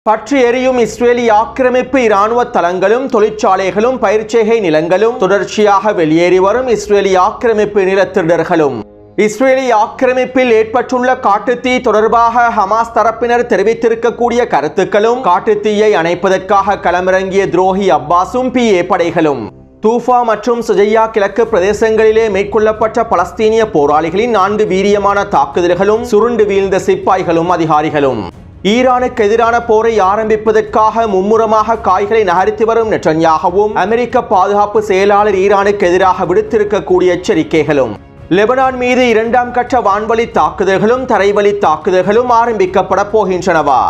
பற்றி எரியும் இஸ்ரேலி ஆக்கிரமிப்பு இராணுவ தளங்களும் தொழிற்சாலைகளும் பயிர்ச்செய்கை நிலங்களும் தொடர்ச்சியாக வெளியேறி வரும் இஸ்ரேலி ஆக்கிரமிப்பு நிலத்திடர்களும் இஸ்ரேலி ஆக்கிரமிப்பில் ஏற்பட்டுள்ள காட்டுத்தீ தொடர்பாக ஹமாஸ் தரப்பினர் தெரிவித்திருக்கக்கூடிய கருத்துக்களும் காட்டுத்தீயை அணைப்பதற்காக களமிறங்கிய துரோகி அப்பாஸும் PA படைகளும் தூஃபா மற்றும் சுஜையா கிழக்கு பிரதேசங்களிலே மேற்கொள்ளப்பட்ட பலஸ்தீனிய போராளிகளின் 4 வீரியமான தாக்குதல்களும் சுருண்டு வீழ்ந்த சிப்பாய்களும் அதிகாரிகளும் ஈரானுக்கு எதிரான போரை ஆரம்பிப்பதற்காக மும்முரமாக காய்களை நகர்த்தி வரும் நெட்டன்யாகவும் அமெரிக்க பாதுகாப்பு செயலாளர் ஈரானுக்கு எதிராக விடுத்திருக்கக்கூடிய எச்சரிக்கைகளும் லெபனான் மீது 2ஆம் கட்ட வான்வழி தாக்குதல்களும் தரைவழி தாக்குதல்களும் ஆரம்பிக்கப்பட போகின்றனவா?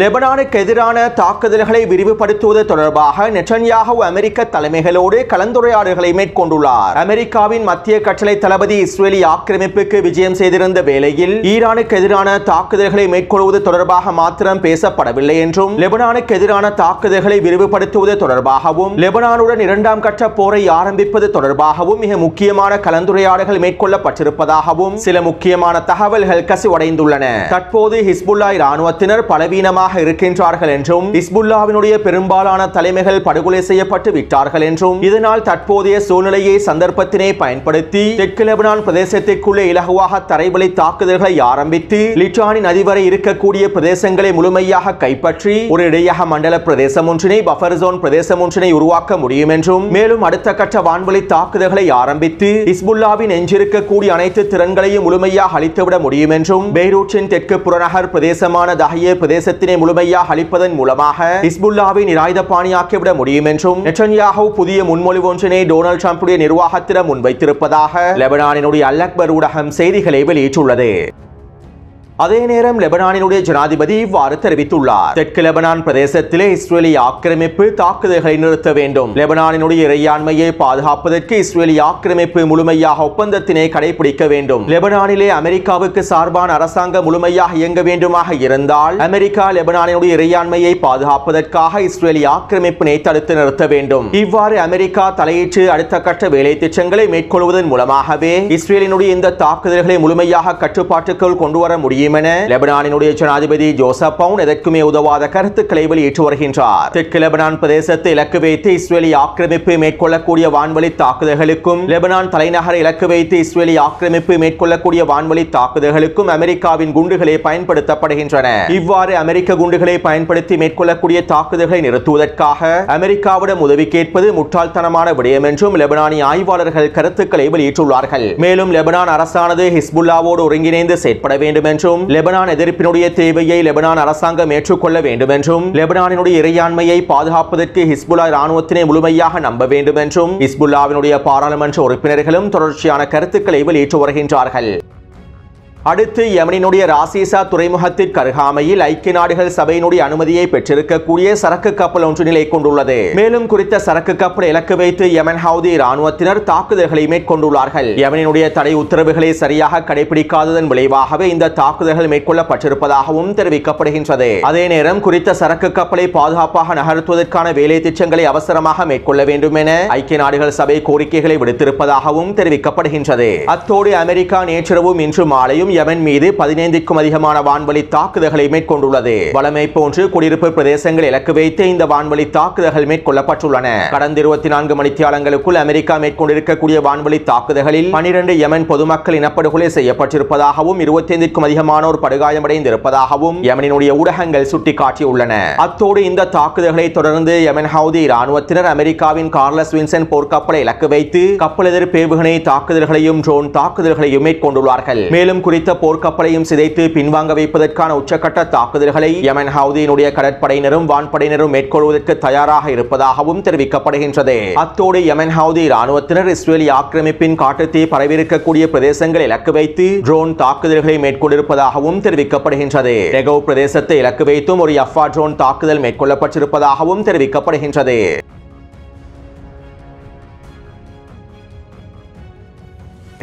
லெபனானுக்கு எதிரான தாக்குதல்களை விரிவுபடுத்துவது தொடர்பாக நெட்டன்யாஹூ அமெரிக்க தலைமைகளோடு கலந்துரையாடல்களை மேற்கொண்டுள்ளார். அமெரிக்காவின் மத்திய கட்டளை தளபதி இஸ்ரேலி ஆக்கிரமிப்புக்கு விஜயம் செய்திருந்த வேளையில் ஈரானுக்கு எதிரான தாக்குதல்களை மேற்கொள்வது தொடர்பாக மாத்திரம் பேசப்படவில்லை என்றும் லெபனானுக்கு எதிரான தாக்குதல்களை விரிவுபடுத்துவது தொடர்பாகவும் லெபனானுடன் 2ஆம் கட்ட போரை ஆரம்பிப்பது தொடர்பாகவும் மிக முக்கியமான கலந்துரையாடல்கள் மேற்கொள்ளப்பட்டிருப்பதாகவும் சில முக்கியமான தகவல்கள் கசிவடைந்துள்ளன. தற்போது ஹிஸ்புல்லா இராணுவத்தினர் பலவீனமாக இருக்கின்றார்கள் என்றும் ஹிஸ்புல்லாவினுடைய பெரும்பாலான தலைமைகள் படுகொலை செய்யப்பட்டு விட்டார்கள் என்றும் இதனால் தற்போதைய சூழ்நிலையை சந்தர்ப்பத்தினை பயன்படுத்தி தெற்கு லெபனான் பிரதேசத்திற்குள்ளே இலகுவாக தரைவழி தாக்குதல்களை ஆரம்பித்து லிட்டானி நதி வரை இருக்கக்கூடிய பிரதேசங்களை முழுமையாக கைப்பற்றி ஒரு இடையக மண்டல பிரதேசம் ஒன்றினை பஃபர் ஜோன் பிரதேசம் ஒன்றினை உருவாக்க முடியும் என்றும் மேலும் அடுத்த கட்ட வான்வழி தாக்குதல்களை ஆரம்பித்து ஹிஸ்புல்லாவின் எஞ்சிருக்கக்கூடிய அனைத்து திறன்களையும் முழுமையாக அழித்துவிட முடியும் என்றும் பெய்ரூட்டின் தெற்கு புறநகர் பிரதேசமான தஹியே பிரதேசத்தினை முழுமையாக அளிப்பதன் மூலமாக ஹிஸ்புல்லாவை நிராயுதபாணியாக்கிவிட முடியும் என்றும் நெட்டன்யாஹூ புதிய முன்மொழிவு ஒன்றினை டொனால்ட் ட்ரம்புடைய நிர்வாகத்திடம் முன்வைத்திருப்பதாக லெபனானினுடைய அல் அக்பர் ஊடகம் செய்திகளை வெளியிட்டுள்ளது. அதே நேரம் லெபனானினுடைய ஜனாதிபதி இவ்வாறு தெரிவித்துள்ளார். தெற்கு லெபனான் பிரதேசத்திலே இஸ்ரேலி ஆக்கிரமிப்பு தாக்குதல்களை நிறுத்த வேண்டும். லெபனானினுடைய இறையாண்மையை பாதுகாப்பதற்கு இஸ்ரேலி ஆக்கிரமிப்பு முழுமையாக ஒப்பந்தத்தினை கடைபிடிக்க வேண்டும். லெபனானிலே அமெரிக்காவுக்கு சார்பான அரசாங்கம் முழுமையாக இயங்க வேண்டுமாக இருந்தால் அமெரிக்கா லெபனானினுடைய இறையாண்மையை பாதுகாப்பதற்காக இஸ்ரேலி ஆக்கிரமிப்பினை தடுத்து நிறுத்த வேண்டும். இவ்வாறு அமெரிக்கா தலையிட்டு அடுத்த கட்ட வேலை திட்டங்களை மேற்கொள்வதன் மூலமாகவே இஸ்ரேலினுடைய இந்த தாக்குதல்களை முழுமையாக கட்டுப்பாட்டுக்குள் கொண்டு வர முடியும் என லெபனானினுடைய ஜனாதிபதி ஜோசப் பவுன் எதற்குமே உதவாத கருத்துக்களை வெளியிட்டு வருகின்றார். தெற்கு லெபனான் பிரதேசத்தை இலக்கு வைத்து இஸ்ரேலி ஆக்கிரமிப்பு மேற்கொள்ளக்கூடிய வான்வழி தாக்குதல்களுக்கும் லெபனான் தலைநகரை இலக்கு வைத்து இஸ்ரேலி ஆக்கிரமிப்பு மேற்கொள்ளக்கூடிய வான்வழி தாக்குதல்களுக்கும் அமெரிக்காவின் குண்டுகளே பயன்படுத்தப்படுகின்றன. இவ்வாறு அமெரிக்க குண்டுகளை பயன்படுத்தி மேற்கொள்ளக்கூடிய தாக்குதல்களை நிறுத்துவதற்காக அமெரிக்காவிடம் உதவி கேட்பது முட்டாள்தனமான விடயம் என்றும் லெபனானிய ஆய்வாளர்கள் கருத்துக்களை வெளியிட்டுள்ளார்கள். மேலும் லெபனான் அரசானது ஹிஸ்புல்லாவோடு ஒருங்கிணைந்து செயற்பட வேண்டும் என்றும் லெபனான் எதிர்ப்பினுடைய தேவையை லெபனான் அரசாங்கம் ஏற்றுக்கொள்ள வேண்டும் என்றும் லெபனானினுடைய இறையாண்மையை பாதுகாப்பதற்கு ஹிஸ்புல்லா இராணுவத்தினை முழுமையாக நம்ப வேண்டும் என்றும் ஹிஸ்புல்லாவினுடைய பாராளுமன்ற உறுப்பினர்களும் தொடர்ச்சியான கருத்துக்களை வெளியிட்டு வருகின்றார்கள். அடுத்து யமனினுடைய ராசிசா துறைமுகத்திற்கு அருகாமையில் ஐக்கிய நாடுகள் சபையினுடைய அனுமதியை பெற்றிருக்கக்கூடிய சரக்கு கப்பல் ஒன்று நிலை கொண்டுள்ளது. மேலும் குறித்த சரக்கு கப்பலை இலக்கு வைத்து யமன் ஹவுதி இராணுவத்தினர் தாக்குதல்களை மேற்கொண்டுள்ளார்கள். யமனினுடைய தடை உத்தரவுகளை சரியாக கடைபிடிக்காததன் விளைவாகவே இந்த தாக்குதல்கள் மேற்கொள்ளப்பட்டிருப்பதாகவும் தெரிவிக்கப்படுகின்றது. அதே நேரம் குறித்த சரக்கு கப்பலை பாதுகாப்பாக நகர்த்துவதற்கான வேலை திட்டங்களை அவசரமாக மேற்கொள்ள வேண்டும் என ஐக்கிய நாடுகள் சபை கோரிக்கைகளை விடுத்திருப்பதாகவும் தெரிவிக்கப்படுகின்றது. அத்தோடு அமெரிக்கா நேற்றிரவும் இன்று மாலையும் யமன் மீது 15க்கும் அதிகமான வான்வழி தாக்குதல்களை மேற்கொண்டுள்ளது. வளமை போன்று குடியிருப்பு பிரதேசங்கள் இலக்கு வைத்து இந்த வான்வழி தாக்குதல்கள் மேற்கொள்ளப்பட்டுள்ளன. கடந்த 24 மணித்தியாலங்களுக்குள் அமெரிக்கா மேற்கொண்டிருக்கக்கூடிய வான்வழி தாக்குதல்களில் 12 யமன் பொதுமக்கள் இனப்படுகொலை செய்யப்பட்டிருப்பதாகவும் 25க்கும் அதிகமானோர் படுகாயமடைந்திருப்பதாகவும் யமனினுடைய ஊடகங்கள் சுட்டிக்காட்டியுள்ளன. அத்தோடு இந்த தாக்குதல்களை தொடர்ந்து யமன் ஹவுதி இராணுவத்தினர் அமெரிக்காவின் கார்லஸ் வின்சன் போர்க்கப்பலை இலக்கு வைத்து கப்பல் எதிர் ஏவுகணை தாக்குதல்களையும் ட்ரோன் தாக்குதல்களையும் மேற்கொண்டுள்ளார்கள். மேலும் குறித்த போர்க்கப்பலையும் சிதைத்து பின்வாங்க வைப்பதற்கான உச்சக்கட்ட தாக்குதல்களை யமன் ஹவுதியினுடைய கடற்படையினரும் வான்படையினரும் மேற்கொள்வதற்கு தயாராக இருப்பதாகவும் தெரிவிக்கப்படுகின்றது. அத்தோடு யமன் ஹவுதி இராணுவத்தினர் இஸ்ரேலி ஆக்கிரமிப்பின் காட்டுத்தீ பரவியிருக்கக்கூடிய பிரதேசங்களை இலக்கு வைத்து ட்ரோன் தாக்குதல்களை மேற்கொண்டிருப்பதாகவும் தெரிவிக்கப்படுகின்றது. நெகவ் பிரதேசத்தை இலக்கு வைத்தும் ஒரு யஃபா ட்ரோன் தாக்குதல் மேற்கொள்ளப்பட்டிருப்பதாகவும் தெரிவிக்கப்படுகின்றது.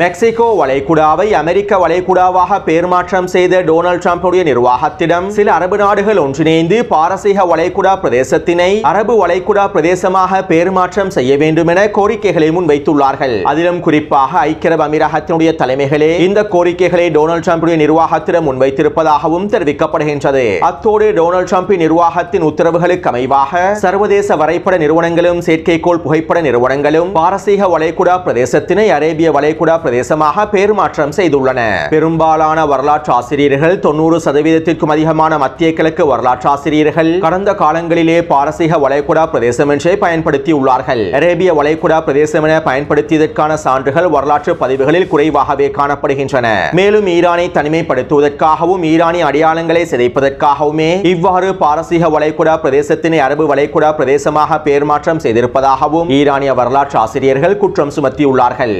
மெக்சிகோ வளைகுடாவை அமெரிக்க வளைகுடாவாக பெயர் மாற்றம் செய்த டொனால்ட் ட்ரம்புடைய நிர்வாகத்திடம் சில அரபு நாடுகள் ஒன்றிணைந்து பாரசீக வளைகுடா பிரதேசத்தினை அரபு வளைகுடா பிரதேசமாக பெயர் மாற்றம் செய்ய வேண்டும் என கோரிக்கைகளை முன்வைத்துள்ளார்கள். அதிலும் குறிப்பாக ஐக்கிய அரபு அமீரகத்தினுடைய தலைமைகளே இந்த கோரிக்கைகளை டொனால்ட் ட்ரம்புடைய நிர்வாகத்திடம் முன்வைத்திருப்பதாகவும் தெரிவிக்கப்படுகின்றது. அத்தோடு டொனால்ட் ட்ரம்பின் நிர்வாகத்தின் உத்தரவுகளுக்கு அமைவாக சர்வதேச வரைபட நிறுவனங்களும் செயற்கைக்கோள் புகைப்பட நிறுவனங்களும் பாரசீக வளைகுடா பிரதேசத்தினை அரேபிய வளைகுடா பிரதேசமாக பெயர் மாற்றம் செய்துள்ளன. பெரும்பாலான வரலாற்று ஆசிரியர்கள் 90% அதிகமான மத்திய கிழக்கு வரலாற்று ஆசிரியர்கள் கடந்த காலங்களிலே பாரசீக வளைகுடா பிரதேசம் என்றே பயன்படுத்தியுள்ளார்கள். அரேபிய வளைகுடா பிரதேசம் என பயன்படுத்தியதற்கான சான்றுகள் வரலாற்று பதிவுகளில் குறைவாகவே காணப்படுகின்றன. மேலும் ஈரானை தனிமைப்படுத்துவதற்காகவும் ஈரானிய அடையாளங்களை சிதைப்பதற்காகவுமே இவ்வாறு பாரசீக வளைகுடா பிரதேசத்தினை அரபு வளைகுடா பிரதேசமாக பெயர் மாற்றம் செய்திருப்பதாகவும் ஈரானிய வரலாற்று ஆசிரியர்கள் குற்றம் சுமத்தியுள்ளார்கள்.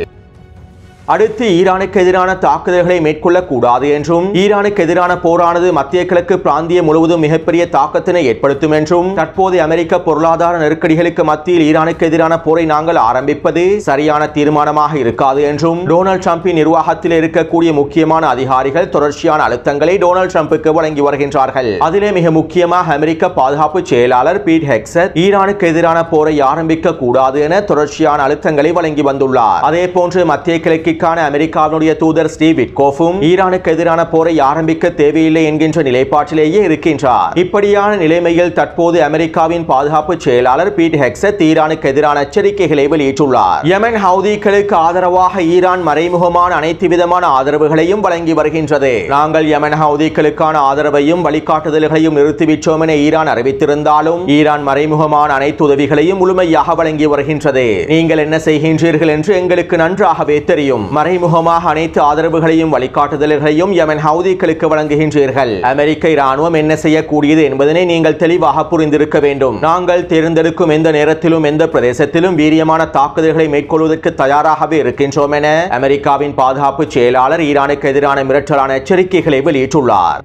அடுத்து ஈரானுக்கு எதிரான தாக்குதல்களை மேற்கொள்ளக்கூடாது என்றும் ஈரானுக்கு எதிரான போரானது மத்திய கிழக்கு பிராந்தியம் முழுவதும் மிகப்பெரிய தாக்கத்தினை ஏற்படுத்தும் என்றும் தற்போதைய அமெரிக்க பொருளாதார நெருக்கடிகளுக்கு மத்தியில் ஈரானுக்கு எதிரான போரை நாங்கள் ஆரம்பிப்பது சரியான தீர்மானமாக இருக்காது என்றும் டொனால்ட் ட்ரம்பின் நிர்வாகத்தில் இருக்கக்கூடிய முக்கியமான அதிகாரிகள் தொடர்ச்சியான அழுத்தங்களை டொனால்ட் ட்ரம்புக்கு வழங்கி வருகின்றார்கள். அதிலே மிக முக்கியமாக அமெரிக்க பாதுகாப்பு செயலாளர் பீட் ஹெக்ஸட் ஈரானுக்கு எதிரான போரை ஆரம்பிக்க கூடாது என தொடர்ச்சியான அழுத்தங்களை வழங்கி வந்துள்ளார். அதே போன்று மத்திய கிழக்கு அமெரிக்காவுடைய தூதர் ஸ்டீவ் விட்கோஃபும் ஈரானுக்கு எதிரான போரை ஆரம்பிக்க தேவையில்லை என்கின்ற நிலைப்பாட்டிலேயே இருக்கின்றார். இப்படியான நிலைமையில் தற்போது அமெரிக்காவின் பாதுகாப்பு செயலாளர் பீட் ஹெக்ஸட் ஈரானுக்கு எதிரான எச்சரிக்கைகளை வெளியிட்டுள்ளார். யெமன் ஹவுதிகளுக்கு ஆதரவாக ஈரான் மறைமுகமான அனைத்து விதமான ஆதரவுகளையும் வழங்கி வருகின்றது. நாங்கள் யெமன் ஹவுதிகளுக்கான ஆதரவையும் வழிகாட்டுதல்களையும் நிறுத்திவிட்டோம் என ஈரான் அறிவித்திருந்தாலும் ஈரான் மறைமுகமான அனைத்து உதவிகளையும் முழுமையாக வழங்கி வருகின்றது. நீங்கள் என்ன செய்கின்றீர்கள் என்று எங்களுக்கு நன்றாகவே தெரியும். மறைமுகமாக அனைத்து ஆதரவுகளையும் வழிகாட்டுதல்களையும் யெமன் ஹவுதிகளுக்கு வழங்குகின்றீர்கள். அமெரிக்க இராணுவம் என்ன செய்யக்கூடியது என்பதனை நீங்கள் தெளிவாக புரிந்திருக்க வேண்டும். நாங்கள் தேர்ந்தெடுக்கும் எந்த நேரத்திலும் எந்த பிரதேசத்திலும் வீரியமான தாக்குதல்களை மேற்கொள்வதற்கு தயாராகவே இருக்கின்றோம் என அமெரிக்காவின் பாதுகாப்பு செயலாளர் ஈரானுக்கு எதிரான மிரட்டலான எச்சரிக்கைகளை வெளியிட்டுள்ளார்.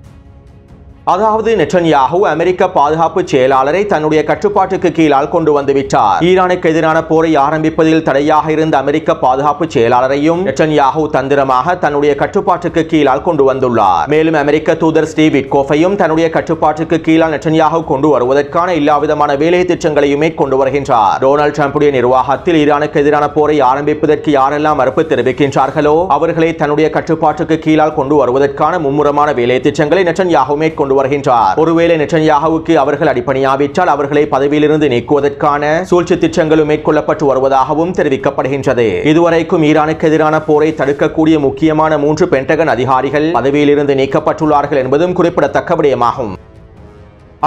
அதாவது நெட்டன்யாஹூ அமெரிக்க பாதுகாப்பு செயலாளரை தன்னுடைய கட்டுப்பாட்டுக்கு கீழால் கொண்டு வந்துவிட்டார். ஈரானுக்கு எதிரான போரை ஆரம்பிப்பதில் தடையாக இருந்த அமெரிக்க பாதுகாப்பு செயலாளரையும் நெட்டன்யாஹூ தந்திரமாக தன்னுடைய கட்டுப்பாட்டுக்கு கீழால் கொண்டு வந்துள்ளார். மேலும் அமெரிக்க தூதர் ஸ்டீவ் விட்கோஃபையும் தன்னுடைய கட்டுப்பாட்டுக்கு கீழால் நெட்டன்யாஹூ கொண்டு வருவதற்கான எல்லாவிதமான வேலை திட்டங்களையுமே கொண்டு வருகின்றார். டொனால்ட் ட்ரம்புடைய நிர்வாகத்தில் ஈரானுக்கு எதிரான போரை ஆரம்பிப்பதற்கு யாரெல்லாம் மறுப்பு தெரிவிக்கின்றார்களோ அவர்களை தன்னுடைய கட்டுப்பாட்டுக்கு கீழால் கொண்டு வருவதற்கான மும்முரமான வேலை திட்டங்களை நெட்டன்யாஹூ மேற்கொண்டு வருகின்றார். ஒருவேளை நெட்டன்யாஹூவுக்கு அவர்கள் அடிபணியாவிட்டால் அவர்களை பதவியிலிருந்து நீக்குவதற்கான சூழ்ச்சி திட்டங்களும் மேற்கொள்ளப்பட்டு வருவதாகவும் தெரிவிக்கப்படுகின்றது. இதுவரைக்கும் ஈரானுக்கு எதிரான போரை தடுக்கக்கூடிய முக்கியமான 3 பென்டகன் அதிகாரிகள் பதவியிலிருந்து நீக்கப்பட்டுள்ளார்கள் என்பதும் குறிப்பிடத்தக்க விடயமாகும்.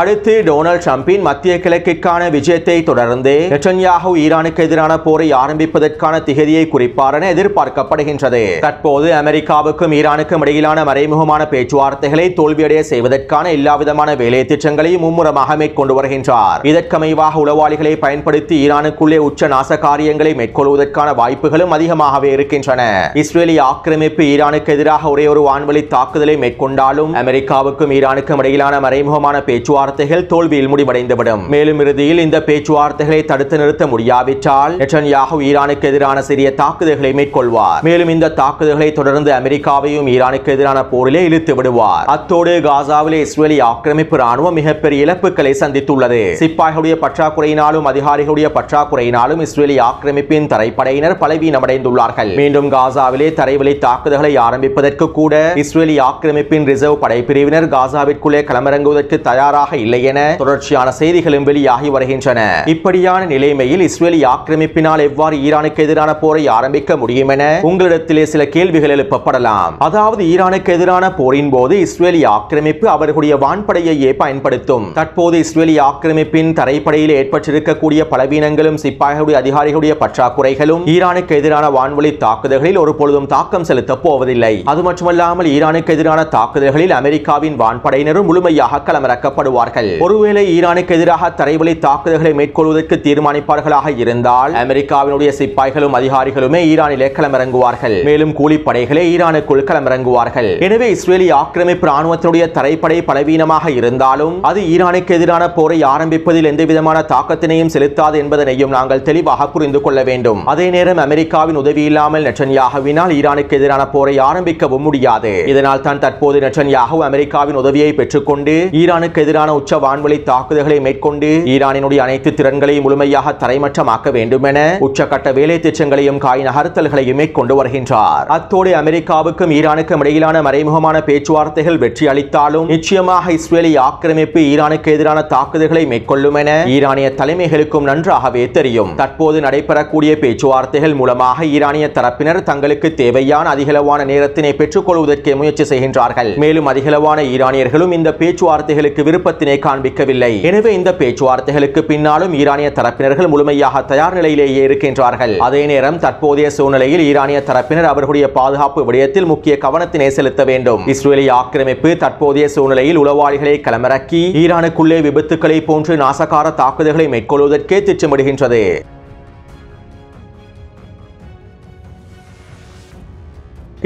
அடுத்து டொனால்ட் ட்ரம்பின் மத்திய கிழக்கிற்கான விஜயத்தை தொடர்ந்து நெட்டன்யாஹூ ஈரானுக்கு எதிரான போரை ஆரம்பிப்பதற்கான திகதியை குறிப்பார் என எதிர்பார்க்கப்படுகின்றது. தற்போது அமெரிக்காவுக்கும் ஈரானுக்கும் இடையிலான மறைமுகமான பேச்சுவார்த்தைகளை தோல்வியடைய செய்வதற்கான எல்லாவிதமான வேலை திட்டங்களையும் மும்முரமாக மேற்கொண்டு வருகின்றார். இதற்கமைவாக உளவாளிகளை பயன்படுத்தி ஈரானுக்குள்ளே உச்ச நாச காரியங்களை மேற்கொள்வதற்கான வாய்ப்புகளும் அதிகமாகவே இருக்கின்றன. இஸ்ரேலிய ஆக்கிரமிப்பு ஈரானுக்கு எதிராக ஒரே ஒரு வான்வழி தாக்குதலை மேற்கொண்டாலும் அமெரிக்காவுக்கும் ஈரானுக்கும் இடையிலான மறைமுகமான பேச்சுவார்த்தை தோல்வியில் முடிவடைந்துவிடும். மேலும் இறுதியில் இந்த பேச்சுவார்த்தைகளை தடுத்து நிறுத்த முடியாவிட்டால் நெட்டன்யாஹூ ஈரானுக்கு எதிரான சிறிய தாக்குதல்களை மேற்கொள்வார். மேலும் இந்த தாக்குதல்களை தொடர்ந்து அமெரிக்காவையும் ஈரானுக்கு எதிரான போரிலே இழுத்து விடுவார். அத்தோடு காசாவிலே இஸ்ரேலிய ஆக்கிரமிப்பு ராணுவம் மிகப்பெரிய இழப்புகளை சந்தித்துள்ளது. சிப்பாய்களுடைய பற்றாக்குறையினாலும் அதிகாரிகளுடைய பற்றாக்குறையினாலும் இஸ்ரேலிய ஆக்கிரமிப்பின் தரைப்படையினர் பலவீனமடைந்துள்ளார்கள். மீண்டும் காசாவிலே தரைவழி தாக்குதல்களை ஆரம்பிப்பதற்கு கூட இஸ்ரேலிய ஆக்கிரமிப்பின் ரிசர்வ் படைப்பிரிவினர் காசாவிற்குள்ளே களமிறங்குவதற்கு தயாராக இல்லை என தொடர்ச்சியான செய்திகளும் வெளியாகி வருகின்றன. இப்படியான நிலைமையில் இஸ்ரேலிய ஆக்கிரமிப்பினால் எவ்வாறு ஈரானுக்கு எதிரான போரை ஆரம்பிக்க முடியும் என உங்களிடத்திலே சில கேள்விகள் எழுப்பப்படலாம். அதாவது ஈரானுக்கு எதிரான போரின் போது இஸ்ரேலிய ஆக்கிரமிப்பு அவர்களுடைய வான்படையையே பயன்படுத்தும். தற்போது இஸ்ரேலிய ஆக்கிரமிப்பின் தரைப்படையில் ஏற்பட்டிருக்கக்கூடிய பலவீனங்களும் சிப்பாய்களுடைய அதிகாரிகளுடைய பற்றாக்குறைகளும் ஈரானுக்கு எதிரான வான்வழி தாக்குதல்களில் ஒரு பொழுதும் தாக்கம் செலுத்தப் போவதில்லை. அது மட்டுமல்லாமல் ஈரானுக்கு எதிரான தாக்குதல்களில் அமெரிக்காவின் வான்படையினரும் முழுமையாக களமிறக்கப்படுவார்கள். வருகின்றார்கள். ஒருவேளை ஈரானுக்கு எதிராக தரைவழி தாக்குதல்களை மேற்கொள்வதற்கு தீர்மானிப்பார்களாக இருந்தால் அமெரிக்காவினுடைய சிப்பாய்களும் அதிகாரிகளுமே ஈரானிலே களமிறங்குவார்கள். மேலும் கூலிப்படைகளே ஈரானுக்குள் களமிறங்குவார்கள். எனவே இஸ்ரேலி ஆக்கிரமிப்பு ராணுவத்தினுடைய தரைப்படை பலவீனமாக இருந்தாலும் அது ஈரானுக்கு எதிரான போரை ஆரம்பிப்பதில் எந்தவிதமான தாக்கத்தினையும் செலுத்தாது என்பதனையும் நாங்கள் தெளிவாக புரிந்து கொள்ள வேண்டும். அதே நேரம் அமெரிக்காவின் உதவி இல்லாமல் நெட்டன்யாகுவினால் ஈரானுக்கு எதிரான போரை ஆரம்பிக்கவும் முடியாது. இதனால் தான் தற்போது நெட்டன்யாகு அமெரிக்காவின் உதவியை பெற்றுக்கொண்டு ஈரானுக்கு எதிரான உச்ச வான்வழி தாக்குதல்களை மேற்கொண்டு ஈரானினுடைய அனைத்து திறன்களையும் முழுமையாக தரைமட்டமாக்க வேண்டும் என உச்சகட்ட வேலை திட்டங்களையும் காய் நகர்த்தல்களையும் மேற்கொண்டு வருகின்றார். அத்தோடு அமெரிக்காவுக்கும் ஈரானுக்கும் இடையிலான மறைமுகமான பேச்சுவார்த்தைகள் வெற்றி அளித்தாலும் நிச்சயமாக இஸ்ரேலி ஆக்கிரமிப்பு ஈரானுக்கு எதிரான தாக்குதல்களை மேற்கொள்ளும் என ஈரானிய தலைமைகளுக்கும் நன்றாகவே தெரியும். தற்போது நடைபெறக்கூடிய பேச்சுவார்த்தைகள் மூலமாக ஈரானிய தரப்பினர் தங்களுக்கு தேவையான அதிகளவான நேரத்தினை பெற்றுக் கொள்வதற்கு முயற்சி செய்கின்றார்கள். மேலும் அதிகளவான ஈரானியர்களும் இந்த பேச்சுவார்த்தைகளுக்கு விருப்பத்தினை காண்பிக்கவில்லை. எனவே இந்த பேச்சுவார்த்தைகளுக்கு பின்னாலும் ஈரானிய தரப்பினர்கள் முழுமையாக தயார் நிலையிலேயே இருக்கின்றார்கள். அதே நேரம் தற்போதைய சூழ்நிலையில் ஈரானிய தரப்பினர் அவர்களுடைய பாதுகாப்பு விடயத்தில் முக்கிய கவனத்தினை செலுத்த வேண்டும். இஸ்ரேலிய ஆக்கிரமிப்பு தற்போதைய சூழ்நிலையில் உளவாளிகளை களமிறக்கி ஈரானுக்குள்ளே விபத்துக்களை போன்று நாசகார தாக்குதல்களை மேற்கொள்வதற்கே திட்டமிடுகின்றது.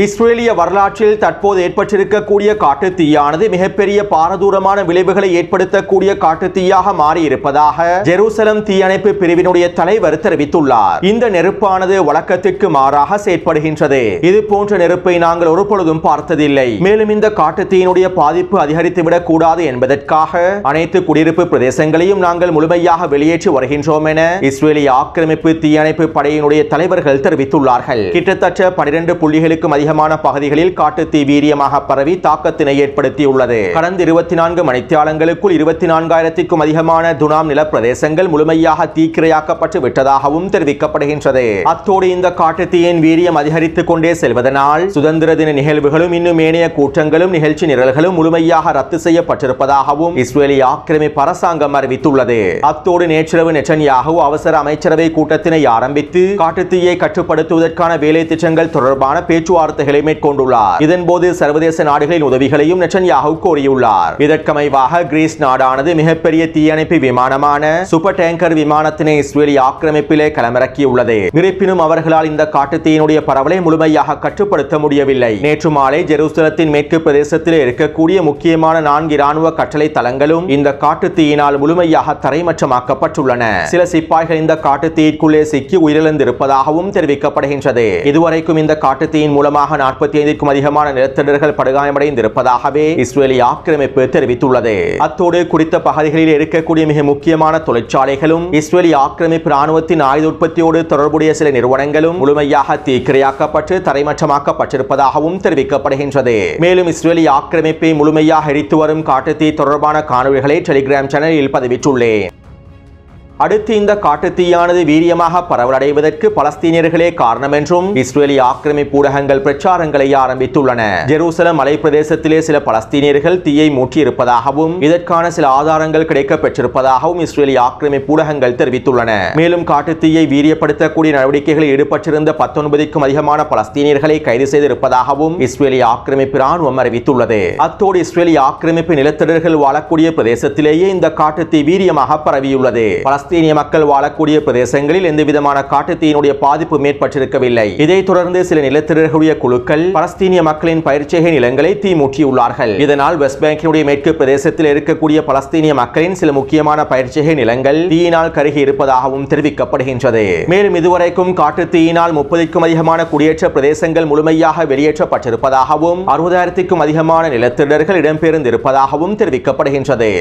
இஸ்ரேலிய வரலாற்றில் தற்போது ஏற்பட்டிருக்கக்கூடிய காட்டுத் தீயானது மிகப்பெரிய பாரதூரமான விளைவுகளை ஏற்படுத்தக்கூடிய காட்டுத் தீயாக மாறியிருப்பதாக ஜெருசலம் தீயணைப்பு பிரிவினுடைய தலைவர் தெரிவித்துள்ளார். இந்த நெருப்பானது வழக்கத்திற்கு மாறாக செயற்படுகின்றது. இது போன்ற நெருப்பை நாங்கள் ஒருபொழுதும் பார்த்ததில்லை. மேலும் இந்த காட்டுத் தீயினுடைய பாதிப்பு அதிகரித்துவிடக் கூடாது என்பதற்காக அனைத்து குடியிருப்பு பிரதேசங்களையும் நாங்கள் முழுமையாக வெளியேற்றி வருகின்றோம் என இஸ்ரேலிய ஆக்கிரமிப்பு தீயணைப்பு படையினுடைய தலைவர்கள் தெரிவித்துள்ளார்கள். கிட்டத்தட்ட 12 புள்ளிகளுக்கும் அதிகமான பகுதிகளில் காட்டுத் தீ வீரியமாக பரவி தாக்கத்தினை ஏற்படுத்தியுள்ளது. கடந்த 24 மணித்தியாலங்களுக்குள் 24,000க்கும் அதிகமான துனாம் நிலப்பிரதேசங்கள் முழுமையாக தீக்கிரையாக்கப்பட்டு விட்டதாகவும் தெரிவிக்கப்படுகின்றது. அத்தோடு இந்த காட்டுத் தீயின் வீரியம் அதிகரித்துக் கொண்டே செல்வதனால் சுதந்திர தின நிகழ்வுகளும் இன்னும் ஏனைய கூட்டங்களும் நிகழ்ச்சி நிரல்களும் முழுமையாக ரத்து செய்யப்பட்டிருப்பதாகவும் இஸ்ரேலிய ஆக்கிரமிப்பு அரசாங்கம் அறிவித்துள்ளது. அத்தோடு நேற்றிரவு நெட்டன்யாகு அவசர அமைச்சரவை கூட்டத்தினை ஆரம்பித்து காட்டுத் தீயை கட்டுப்படுத்துவதற்கான வேலை திட்டங்கள் தொடர்பான பேச்சுவார்த்தைகளை மேற்கொண்டுள்ளார். இதன்போது சர்வதேச நாடுகளின் உதவிகளையும் நெட்டன்யாகு கோரியுள்ளார். இதற்கமைவாக கிரீஸ் நாடானது மிகப்பெரிய தீயணைப்பு விமானமான சூப்பர் டேங்கர் விமானத்தினை இஸ்ரேலிய ஆக்கிரமிப்பிலே களமிறக்கியுள்ளது. இருப்பினும் அவர்களால் இந்த காட்டுத் தீயினுடைய பரவலை முழுமையாக கட்டுப்படுத்த முடியவில்லை. நேற்று மாலை ஜெருசலத்தின் மேற்கு பிரதேசத்தில் இருக்கக்கூடிய முக்கியமான 4 இராணுவ கட்டளை தளங்களும் இந்த காட்டுத் தீயினால் முழுமையாக தரைமட்டமாக்கப்பட்டுள்ளன. சில சிப்பாய்கள் இந்த காட்டுத் தீயிற்குள்ளே சிக்கி உயிரிழந்திருப்பதாகவும் தெரிவிக்கப்படுகின்றது. இதுவரைக்கும் இந்த காட்டுத் தீயின் மூலமாக 45க்கும் அதிகமான நிலத்தடியர்கள் படுகாயமடைந்திருப்பதாகவே இஸ்ரேலிய ஆக்கிரமிப்பு தெரிவித்துள்ளது. அத்தோடு குறித்த பகுதிகளில் இருக்கக்கூடிய மிக முக்கியமான தொழிற்சாலைகளும் இஸ்ரேலிய ஆக்கிரமிப்பு ராணுவத்தின் ஆயுத உற்பத்தியோடு தொடர்புடைய சில நிறுவனங்களும் முழுமையாக தீக்கிரையாக்கப்பட்டு தரைமட்டமாக்கப்பட்டிருப்பதாகவும் தெரிவிக்கப்படுகின்றது. மேலும் இஸ்ரேலிய ஆக்கிரமிப்பை முழுமையாக எரித்து வரும் காட்டுத் தீ தொடர்பான காணொளிகளை டெலிகிராம் சேனலில் பதிவிட்டுள்ளேன். அடுத்து இந்த காட்டுத் தீயானது வீரியமாக பரவலடைவதற்கு பலஸ்தீனியர்களே காரணம் என்றும் இஸ்ரேலிய ஆக்கிரமிப்பு ஊடகங்கள் பிரச்சாரங்களை ஆரம்பித்துள்ளன. ஜெருசலம் மலை பிரதேசத்திலே சில பலஸ்தீனியர்கள் தீயை மூட்டியிருப்பதாகவும் இதற்கான சில ஆதாரங்கள் கிடைக்கப் பெற்றிருப்பதாகவும் இஸ்ரேலிய ஆக்கிரமிப்பு ஊடகங்கள் தெரிவித்துள்ளன. மேலும் காட்டுத் தீயை வீரியப்படுத்தக்கூடிய நடவடிக்கைகளில் ஈடுபட்டிருந்த 19க்கும் அதிகமான பலஸ்தீனியர்களை கைது செய்திருப்பதாகவும் இஸ்ரேலிய ஆக்கிரமிப்பு ராணுவம் அறிவித்துள்ளது. அத்தோடு இஸ்ரேலிய ஆக்கிரமிப்பு நிலத்தடியர்கள் வாழக்கூடிய பிரதேசத்திலேயே இந்த காட்டுத் தீ வீரியமாக பரவியுள்ளது. பலஸ்தீனிய மக்கள் வாழக்கூடிய பிரதேசங்களில் எந்தவிதமான காட்டுத் தீயினுடைய பாதிப்பு ஏற்பட்டிருக்கவில்லை. இதைத் தொடர்ந்து சில நிலத்தடியர்களுடைய குழுக்கள் பலஸ்தீனிய மக்களின் பயிர்ச்செய்கை நிலங்களை தீ மூட்டியுள்ளார்கள். இதனால் வெஸ்ட் பேங்கினுடைய மேற்கு பிரதேசத்தில் இருக்கக்கூடிய பலஸ்தீனிய மக்களின் சில முக்கியமான பயிர்ச்செய்கை நிலங்கள் தீயினால் கருகி இருப்பதாகவும் தெரிவிக்கப்படுகின்றது. மேலும் இதுவரைக்கும் காட்டுத் தீயினால் 30க்கும் அதிகமான குடியேற்ற பிரதேசங்கள் முழுமையாக வெளியேற்றப்பட்டிருப்பதாகவும் 60,000க்கும் அதிகமான நிலத்தடியர்கள் இடம்பெயர்ந்திருப்பதாகவும் தெரிவிக்கப்படுகின்றது.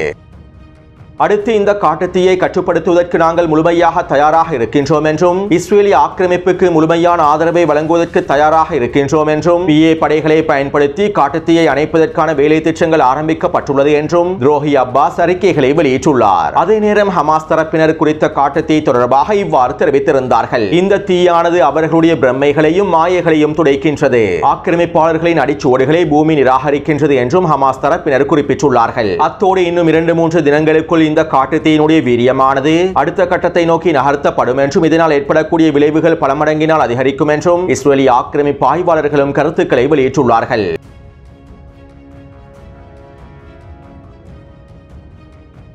அடுத்து இந்த காட்டுத் தீயை கட்டுப்படுத்துவதற்கு நாங்கள் முழுமையாக தயாராக இருக்கின்றோம் என்றும் இஸ்ரேலிய ஆக்கிரமிப்புக்கு முழுமையான ஆதரவை வழங்குவதற்கு தயாராக இருக்கின்றோம் என்றும் PA படைகளை பயன்படுத்தி காட்டுத் தீயை அணைப்பதற்கான வேலை திட்டங்கள் ஆரம்பிக்கப்பட்டுள்ளது என்றும் துரோகி அப்பாஸ் அறிக்கைகளை வெளியிட்டுள்ளார். அதே நேரம் ஹமாஸ் தரப்பினர் குறித்த காட்டுத் தீ தொடர்பாக இவ்வாறு தெரிவித்திருந்தார்கள். இந்த தீயானது அவர்களுடைய பிரம்மைகளையும் மாயைகளையும் துடைக்கின்றது, ஆக்கிரமிப்பாளர்களின் அடிச்சுவடுகளை பூமி நிராகரிக்கின்றது என்றும் ஹமாஸ் தரப்பினர் குறிப்பிட்டுள்ளார்கள். அத்தோடு இன்னும் 2-3 தினங்களுக்குள் இந்த காட்டுத் தீயினுடைய வீரியமானது அடுத்த கட்டத்தை நோக்கி நகர்த்தப்படும் என்றும் இதனால் ஏற்படக்கூடிய விளைவுகள் பல மடங்கினால் அதிகரிக்கும் என்றும் இஸ்ரேலிய ஆக்கிரமிப்பு ஆய்வாளர்களும் கருத்துக்களை வெளியிட்டுள்ளார்கள்.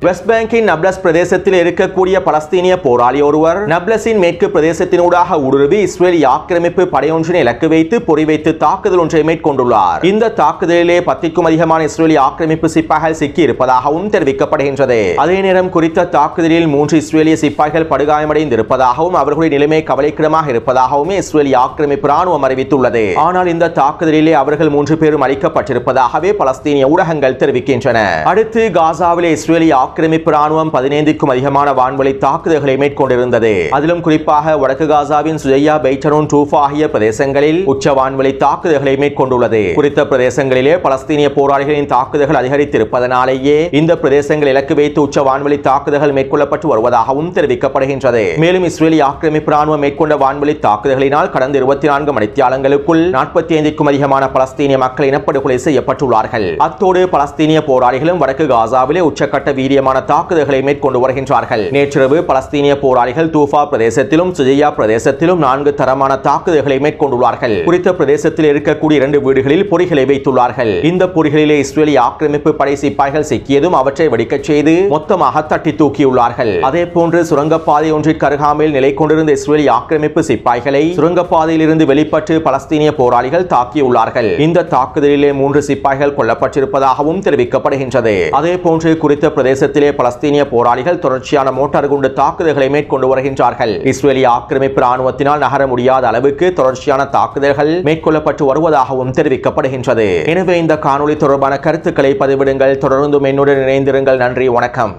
வெஸ்ட் பேங்கின் நப்லஸ் பிரதேசத்தில் இருக்கக்கூடிய பலஸ்தீனிய போராளி ஒருவர் நப்லஸின் மேற்கு பிரதேசத்தினூடாக ஊடுருவி இஸ்ரேலி ஆக்கிரமிப்பு படையொன்றினை இலக்கு வைத்து பொறிவைத்து தாக்குதல் ஒன்றை மேற்கொண்டுள்ளார். இந்த தாக்குதலிலே 10க்கும் அதிகமான இஸ்ரேலி ஆக்கிரமிப்பு சிப்பாய்கள் சிக்கி இருப்பதாகவும் தெரிவிக்கப்படுகின்றது. அதே நேரம் குறித்த தாக்குதலில் 3 இஸ்ரேலிய சிப்பாய்கள் படுகாயமடைந்திருப்பதாகவும் அவர்களுடைய நிலைமை கவலைக்கிடமாக இருப்பதாகவும் இஸ்ரேலி ஆக்கிரமிப்பு ராணுவம் அறிவித்துள்ளது. ஆனால் இந்த தாக்குதலிலே அவர்கள் 3 பேரும் அளிக்கப்பட்டிருப்பதாகவே பலஸ்தீனிய ஊடகங்கள் தெரிவிக்கின்றன. அடுத்து காசாவிலே இஸ்ரேலி ஆக்கிரமிப்பு ராணுவம் 15க்கும் அதிகமான வான்வழி தாக்குதல்களை மேற்கொண்டிருந்தது. அதிலும் குறிப்பாக வடக்கு காசாவின் சுஜையா, பெய்டனூன், டூஃபா ஆகிய பிரதேசங்களில் உச்ச வான்வழி தாக்குதல்களை மேற்கொண்டுள்ளது. குறித்த பிரதேசங்களிலே பலஸ்தீனிய போராளிகளின் தாக்குதல்கள் அதிகரித்திருப்பதனாலேயே இந்த பிரதேசங்கள் இலக்கு வைத்து உச்ச வான்வழி தாக்குதல்கள் மேற்கொள்ளப்பட்டு வருவதாகவும் தெரிவிக்கப்படுகின்றது. மேலும் இஸ்ரேலி ஆக்கிரமிப்பு ராணுவம் மேற்கொண்ட வான்வழி தாக்குதல்களினால் கடந்த 24 மணித்தியாலங்களுக்குள் 45க்கும் அதிகமான பலஸ்தீனிய மக்கள் இனப்படுகொலை செய்யப்பட்டுள்ளார்கள். அத்தோடு பலஸ்தீனிய போராளிகளும் வடக்கு காசாவிலே உச்சக்கட்ட வீரியமான தாக்குதல்களை மேற்கொண்டு வருகின்றார்கள். நேற்றிரவு பலஸ்தீனிய போராளிகள் தூஃபா பிரதேசத்திலும் சுஜையா பிரதேசத்திலும் 4 தரமான தாக்குதல்களை மேற்கொண்டுள்ளார்கள். குறித்த பிரதேசத்தில் இருக்கக்கூடிய 2 வீடுகளில் பொறிகளை வைத்துள்ளார்கள். இந்த பொறிகளிலே இஸ்ரேலி ஆக்கிரமிப்பு படை சிப்பாய்கள் சிக்கியதும் அவற்றை வெடிக்கச் செய்து மொத்தமாக தட்டி தூக்கியுள்ளார்கள். அதே போன்று சுரங்கப்பாதை ஒன்றிற்கு அருகாமையில் நிலை கொண்டிருந்த இஸ்ரேலி ஆக்கிரமிப்பு சிப்பாய்களை சுரங்கப்பாதையில் இருந்து வெளிப்பட்டு பலஸ்தீனிய போராளிகள் தாக்கியுள்ளார்கள். இந்த தாக்குதலிலே 3 சிப்பாய்கள் கொல்லப்பட்டிருப்பதாகவும் தெரிவிக்கப்படுகின்றது. அதே போன்று குறித்த பிரதேசத்திலே பலஸ்தீனிய போராளிகள் தொடர்ச்சியான மோட்டார் குண்டு தாக்குதல்களை மேற்கொண்டு வருகின்றார்கள். இஸ்ரேலி ஆக்கிரமிப்பு ராணுவத்தினால் நகர முடியாத அளவுக்கு தொடர்ச்சியான தாக்குதல்கள் மேற்கொள்ளப்பட்டு வருவதாகவும் தெரிவிக்கப்படுகின்றது. எனவே இந்த காணொளி தொடர்பான கருத்துக்களை பதிவிடுங்கள். தொடர்ந்தும் என்னுடன் இணைந்திருங்கள். நன்றி, வணக்கம்.